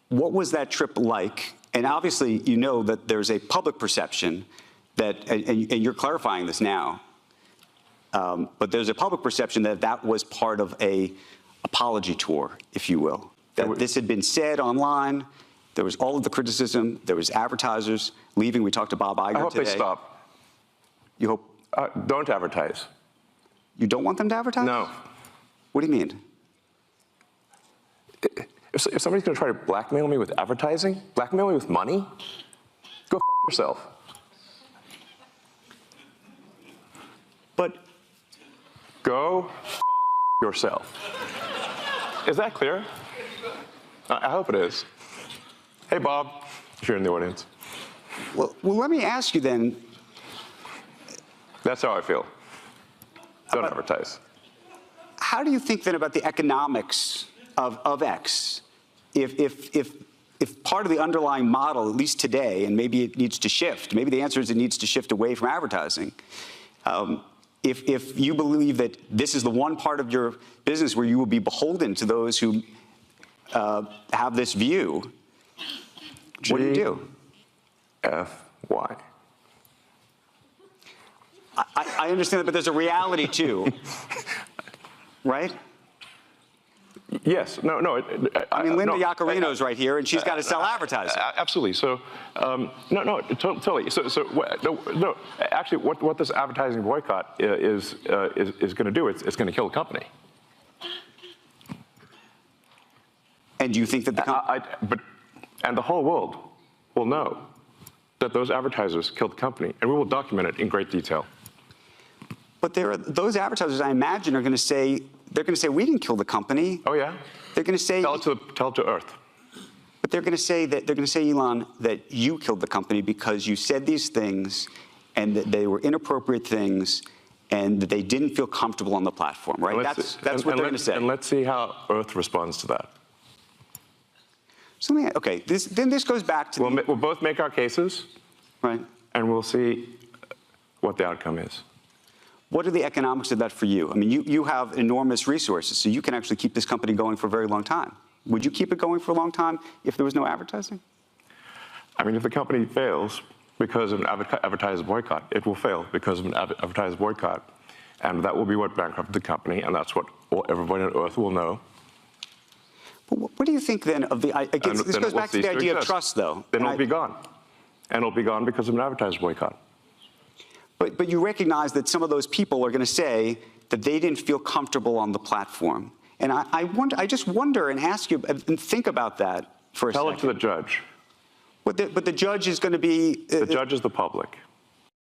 what was that trip like? And obviously, you know that there's a public perception that, and you're clarifying this now, but there's a public perception that that was part of a apology tour, if you will. That this had been said online. There was all of the criticism. There was advertisers leaving. We talked to Bob Iger today. I hope they stop. You hope? Don't advertise. You don't want them to advertise? No. What do you mean? If somebody's going to try to blackmail me with advertising, blackmail me with money, go f yourself. But go f yourself. Is that clear? I hope it is. Hey, Bob, if you're in the audience. Well, let me ask you then. That's how I feel. Don't advertise. How do you think then about the economics of X? If part of the underlying model, at least today, and maybe it needs to shift, maybe the answer is it needs to shift away from advertising. If you believe that this is the one part of your business where you will be beholden to those who have this view, what do you do? F-Y. I understand that, but there's a reality too, right? Yes. No. I mean, Linda Yaccarino's right here, and she's got to sell advertising. Absolutely. So, no, totally. No. Actually, what this advertising boycott is going to do, it's going to kill the company. And do you think that and the whole world will know that those advertisers killed the company, and we will document it in great detail. But those advertisers, I imagine, are going to say, we didn't kill the company. Oh yeah. They're going to say, tell it to Earth. But they're going to say, Elon, that you killed the company because you said these things, and that they were inappropriate things, and that they didn't feel comfortable on the platform, right? That's what they're going to say. And let's see how Earth responds to that. So okay, then this goes back to we'll both make our cases, right? And we'll see what the outcome is. What are the economics of that for you? I mean, you have enormous resources, so you can actually keep this company going for a very long time. Would you keep it going for a long time if there was no advertising? I mean, if the company fails because of an advertiser boycott, it will fail because of an advertiser boycott. And that will be what bankrupted the company, and that's what everybody on Earth will know. But what do you think then of the, again, this goes back to the idea of trust, though. Then it'll be gone. And it'll be gone because of an advertiser boycott. But you recognize that some of those people are going to say that they didn't feel comfortable on the platform. And I just wonder and ask you and think about that for a second. Tell it to the judge. But the judge is going to be... the judge is the public.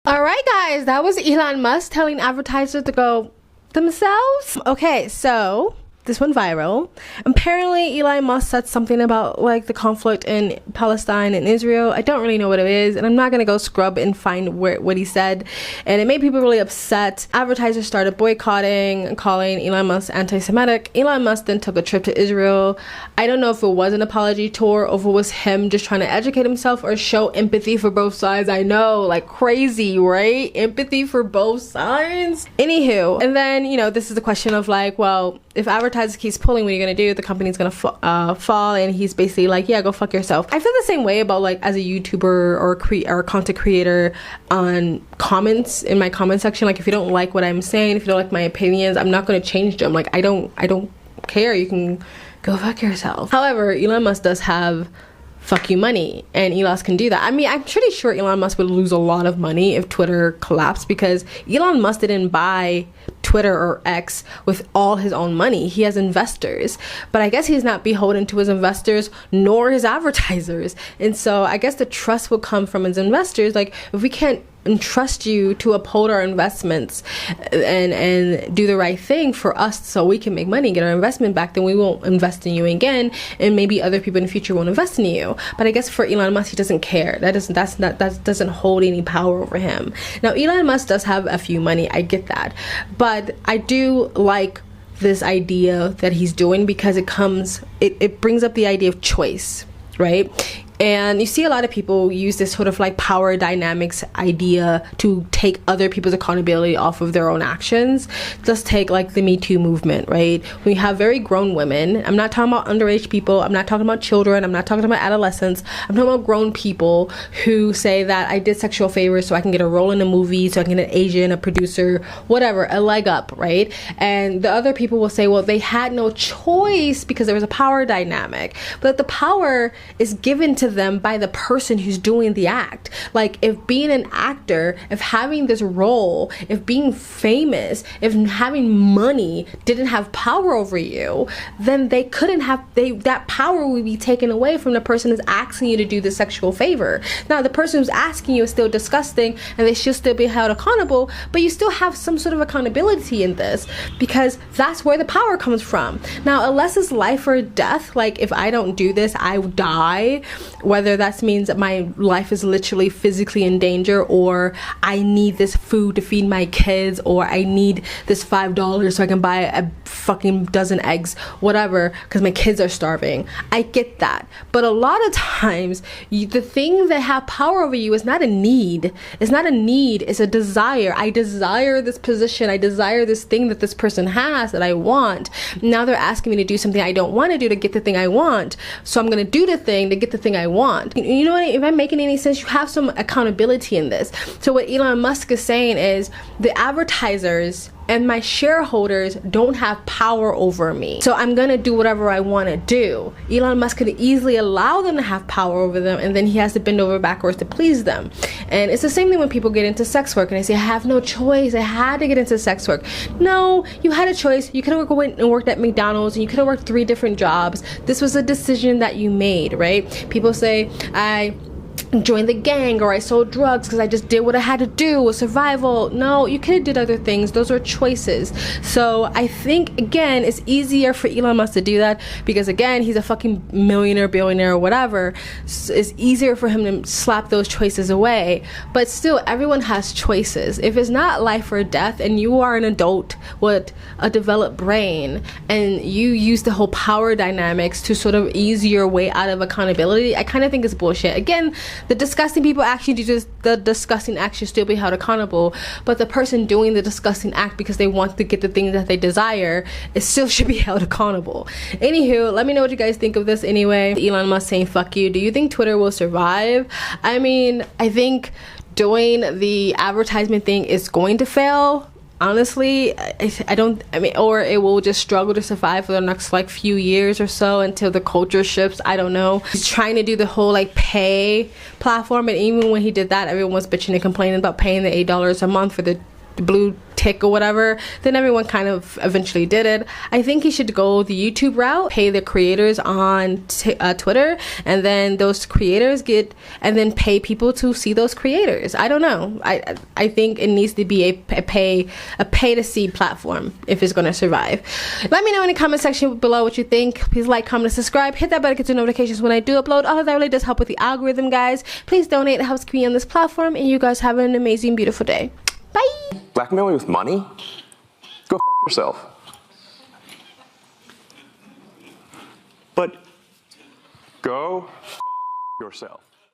All right, guys, that was Elon Musk telling advertisers to go themselves. Okay, so this went viral. Apparently, Elon Musk said something about like the conflict in Palestine and Israel. I don't really know what it is, and I'm not gonna go scrub and find what he said. And it made people really upset. Advertisers started boycotting, calling Elon Musk anti-Semitic. Elon Musk then took a trip to Israel. I don't know if it was an apology tour or if it was him just trying to educate himself or show empathy for both sides. I know, like crazy, right? Empathy for both sides. Anywho, and then this is the question of like, well, if advertisers keeps pulling, what are you gonna do? The company's gonna fall, and he's basically like, yeah, go fuck yourself. I feel the same way about like as a YouTuber or content creator on comments in my comment section. Like if you don't like what I'm saying, if you don't like my opinions, I'm not gonna change them. Like I don't care. You can go fuck yourself. However, Elon Musk does have fuck you money, and Elon can do that. I mean, I'm pretty sure Elon Musk would lose a lot of money if Twitter collapsed, because Elon Musk didn't buy Twitter or X with all his own money. He has investors, but I guess he's not beholden to his investors nor his advertisers. And so I guess the trust will come from his investors. Like if we can't entrust you to uphold our investments and do the right thing for us so we can make money and get our investment back, then we won't invest in you again, and maybe other people in the future won't invest in you. But I guess for Elon Musk, he doesn't care. That doesn't hold any power over him. Now Elon Musk does have a few money, I get that, but I do like this idea that he's doing, because it brings up the idea of choice, right? And you see a lot of people use this sort of like power dynamics idea to take other people's accountability off of their own actions. Just take like the Me Too movement, right? We have very grown women. I'm not talking about underage people. I'm not talking about children. I'm not talking about adolescents. I'm talking about grown people who say that I did sexual favors so I can get a role in a movie, so I can get an agent, a producer, whatever, a leg up, right? And the other people will say, well, they had no choice because there was a power dynamic. But the power is given to them by the person who's doing the act. Like, if being an actor, if having this role, if being famous, if having money didn't have power over you, then they couldn't have, that power would be taken away from the person who's asking you to do the sexual favor. Now, the person who's asking you is still disgusting and they should still be held accountable, but you still have some sort of accountability in this because that's where the power comes from. Now, unless it's life or death, like if I don't do this, I die, whether that means that my life is literally physically in danger, or I need this food to feed my kids, or I need this $5 so I can buy a fucking dozen eggs, whatever, because my kids are starving. I get that. But a lot of times, the thing that have power over you is not a need. It's not a need, it's a desire. I desire this position. I desire this thing that this person has that I want. Now they're asking me to do something I don't want to do to get the thing I want. So I'm going to do the thing to get the thing I want. You know what? If I'm making any sense, you have some accountability in this. So what Elon Musk is saying is the advertisers and my shareholders don't have power over me. So I'm gonna do whatever I wanna do. Elon Musk could easily allow them to have power over them, and then he has to bend over backwards to please them. And it's the same thing when people get into sex work and they say, I have no choice, I had to get into sex work. No, you had a choice. You could have went and worked at McDonald's, and you could have worked 3 different jobs. This was a decision that you made, right? People say, I joined the gang, or I sold drugs because I just did what I had to do with survival. No, you could have did other things. Those are choices. So I think, again, it's easier for Elon Musk to do that because, again, he's a fucking millionaire, billionaire, or whatever. So it's easier for him to slap those choices away. But still, everyone has choices. If it's not life or death and you are an adult with a developed brain and you use the whole power dynamics to sort of ease your way out of accountability, I kind of think it's bullshit. Again, the disgusting people actually do just the disgusting act should still be held accountable, but the person doing the disgusting act because they want to get the thing that they desire, it still should be held accountable. Anywho, let me know what you guys think of this anyway. Elon Musk saying fuck you. Do you think Twitter will survive? I mean, I think doing the advertisement thing is going to fail. Honestly, I mean, or it will just struggle to survive for the next like few years or so until the culture shifts. I don't know. He's trying to do the whole like pay platform, and even when he did that, everyone was bitching and complaining about paying the $8 a month for the blue tick or whatever. Then everyone kind of eventually did it. I think he should go the YouTube route, pay the creators on Twitter, and then those creators and then pay people to see those creators. I don't know. I think it needs to be a pay to see platform if it's going to survive. Let me know in the comment section below what you think. Please like, comment, and subscribe. Hit that bell to get your notifications when I do upload. All of that really does help with the algorithm, guys. Please donate. It helps me on this platform, and you guys have an amazing, beautiful day. Bye. Blackmail me with money? Go f yourself. But Go f yourself.